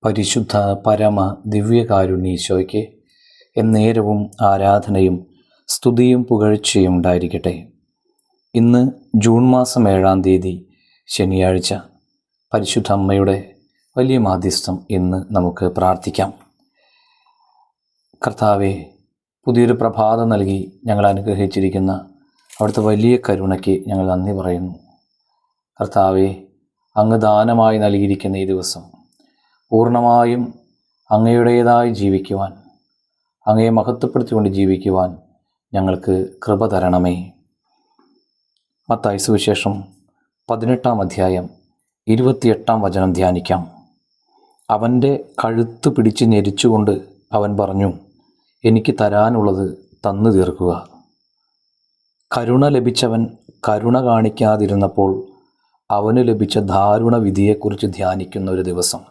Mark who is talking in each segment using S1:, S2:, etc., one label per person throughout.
S1: പരിശുദ്ധ പരമ ദിവ്യകാരുണ്യീശോയ്ക്ക് എന്നേരവും ആരാധനയും സ്തുതിയും പുകഴ്ചയും ഉണ്ടായിരിക്കട്ടെ. ഇന്ന് ജൂൺ മാസം 7-ാം തീയതി ശനിയാഴ്ച. പരിശുദ്ധ അമ്മയുടെ വലിയ മാധ്യസ്ഥം ഇന്ന് നമുക്ക് പ്രാർത്ഥിക്കാം. കർത്താവെ, പുതിയൊരു പ്രഭാതം നൽകി ഞങ്ങൾ അനുഗ്രഹിച്ചിരിക്കുന്ന അവിടുത്തെ വലിയ കരുണയ്ക്ക് ഞങ്ങൾ നന്ദി പറയുന്നു. കർത്താവെ, അങ്ങ് ദാനമായി നൽകിയിരിക്കുന്ന ഈ ദിവസം പൂർണ്ണമായും അങ്ങയുടേതായി ജീവിക്കുവാൻ, അങ്ങയെ മഹത്വപ്പെടുത്തിക്കൊണ്ട് ജീവിക്കുവാൻ ഞങ്ങൾക്ക് കൃപ തരണമേ. മത്തായി സുവിശേഷം 18-ാം അധ്യായം 28-ാം വചനം ധ്യാനിക്കാം. അവൻ്റെ കഴുത്ത് പിടിച്ച് ഞെരിച്ചുകൊണ്ട് അവൻ പറഞ്ഞു, എനിക്ക് തരാനുള്ളത് തന്നു തീർക്കുക. കരുണ ലഭിച്ചവൻ കരുണ കാണിക്കാതിരുന്നപ്പോൾ അവന് ലഭിച്ച ദാരുണ വിധിയെക്കുറിച്ച് ധ്യാനിക്കുന്ന ഒരു ദിവസം.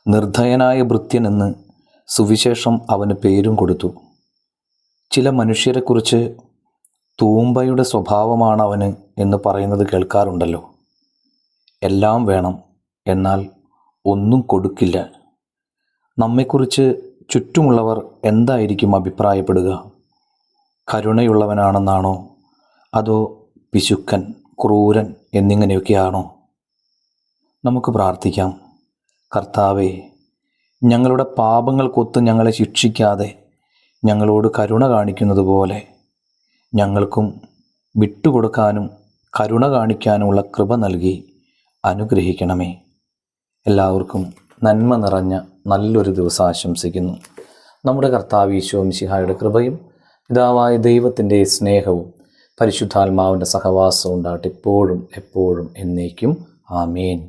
S1: നിർദ്ധയനായ ഭൃത്യൻ എന്ന് സുവിശേഷം അവന് പേരും കൊടുത്തു. ചില മനുഷ്യരെക്കുറിച്ച് തൂമ്പയുടെ സ്വഭാവമാണ് അവന് എന്ന് പറയുന്നത് കേൾക്കാറുണ്ടല്ലോ. എല്ലാം വേണം, എന്നാൽ ഒന്നും കൊടുക്കില്ല. നമ്മെക്കുറിച്ച് ചുറ്റുമുള്ളവർ എന്തായിരിക്കും അഭിപ്രായപ്പെടുക? കരുണയുള്ളവനാണെന്നാണോ, അതോ പിശുക്കൻ, ക്രൂരൻ എന്നിങ്ങനെയൊക്കെയാണോ? നമുക്ക് പ്രാർത്ഥിക്കാം. കർത്താവേ, ഞങ്ങളുടെ പാപങ്ങൾക്കൊത്ത് ഞങ്ങളെ ശിക്ഷിക്കാതെ ഞങ്ങളോട് കരുണ കാണിക്കുന്നത് പോലെ ഞങ്ങൾക്കും വിട്ടുകൊടുക്കാനും കരുണ കാണിക്കാനുമുള്ള കൃപ നൽകി അനുഗ്രഹിക്കണമേ. എല്ലാവർക്കും നന്മ നിറഞ്ഞ നല്ലൊരു ദിവസം ആശംസിക്കുന്നു. നമ്മുടെ കർത്താവ് ഈശോ മിശിഹായുടെ കൃപയും പിതാവായ ദൈവത്തിൻ്റെ സ്നേഹവും പരിശുദ്ധാത്മാവിൻ്റെ സഹവാസവും ഉണ്ടാകട്ടെ ഇപ്പോഴും എപ്പോഴും എന്നേക്കും. ആമേൻ.